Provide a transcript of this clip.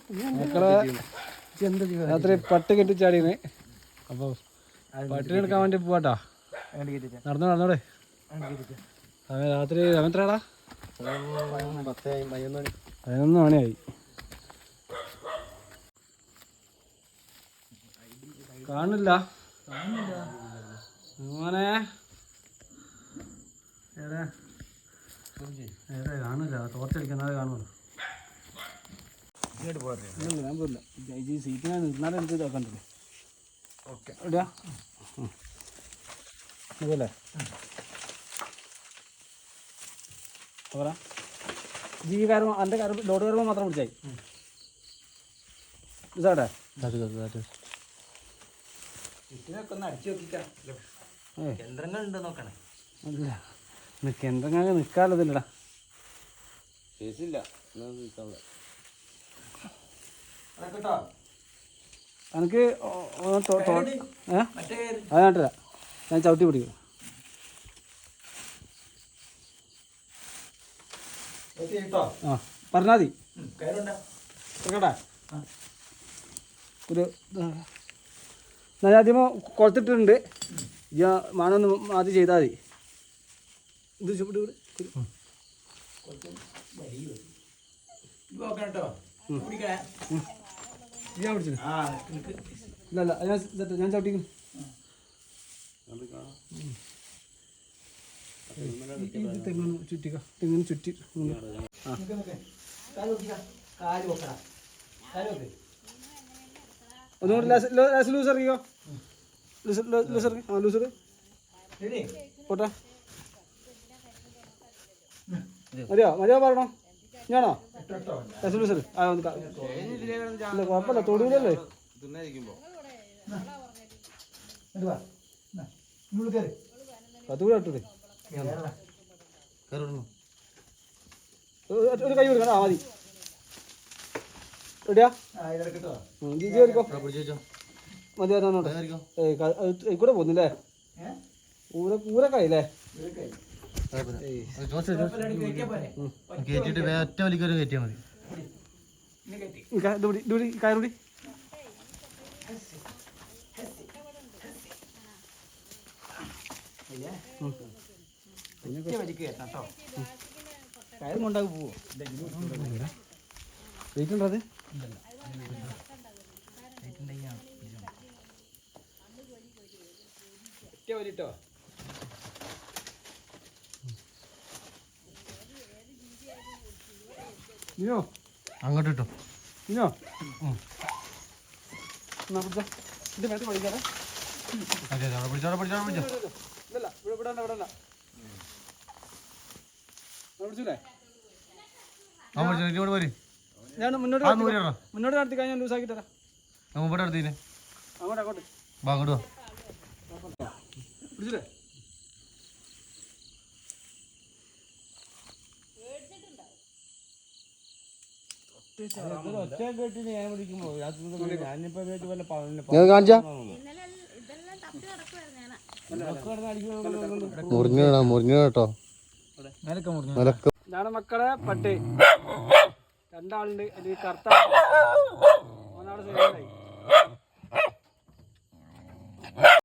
മക്കളെ രാത്രി പട്ട് കെട്ടിച്ചാടിയാണ്. അപ്പോൾ പട്ടിനെ എടുക്കാൻ വേണ്ടി പോവാട്ടാ. നടന്നോടെ രാത്രി എത്രയാടാ? 11 മണിയായി. കാണില്ല മോനെ, ഏതാ കാണില്ല. തോർച്ചടിക്കുന്നത് കാണുമല്ലോ. ഞാൻ പോരില്ല. സീറ്റിനെ നിന്നാലും എനിക്ക് ഇതാക്കണ്ടല്ലോ. ഓക്കെ എവിടെയാ അതല്ലേ പോരാ. കാര്യം എൻ്റെ കാര്യം ലോഡ് കയറുമ്പോൾ മാത്രം വിളിച്ചായി ഇതാട്ടെ. അല്ല കേന്ദ്രങ്ങൾ നിൽക്കാനുള്ളതില്ലടാ. എനിക്ക് അതിനാട്ടില്ല. ഞാൻ ചവിട്ടി പിടിക്കും. ആ പറഞ്ഞാൽ മതി. കേട്ടാ ഒരു ഞാൻ ആദ്യമേ കൊടുത്തിട്ടുണ്ട്. ഞാൻ മാനൊന്ന് ആദ്യം ചെയ്താൽ മതി. ഇത് ചുപ്പിട്ട് ഞാൻ പിടിച്ചു. ഇല്ല ഞാൻ ചവിട്ടിക്കുന്നു. തെങ്ങിന് ചുറ്റിക്ക. തെങ്ങിന് ചുറ്റി ഒന്നുകൂടി ലൂസ് ഇറങ്ങിക്കോ. ലൂസ് ഇറങ്ങി. ആ ലൂസ് പോട്ടെ. മതിയോ പറഞ്ഞോ? ഞാനോ ലൂസ് ആ ഇല്ല കുഴപ്പമില്ല. തൊടൂലല്ലേ അതുകൂടെ ഇട്ടത്. ഒരു കൈ കൊടുക്കണം. ആ മതി. റെഡിയാ? മതി. കൂടെ പോന്നില്ലേ? പൂരക്കായില്ലേ? കയറുടി. കയറും കൊണ്ടാകും പോവോ? വെയിറ്റുണ്ടത്? അങ്ങോട്ട് ഇട്ടോ. ഇനോ ഇത് മേത്ത് പഠിക്കാതെ. ഞാൻ മുന്നോട്ട് നടത്തി കഴിഞ്ഞാൽ ലൂസാക്കി തരാം. അങ്ങോട്ട് പിടിച്ചില്ലേ? ഇതാണ് മക്കളെ പട്ടി. രണ്ടാളുണ്ട്. അതിൽ കറുത്ത 3 സൈഡിലായി.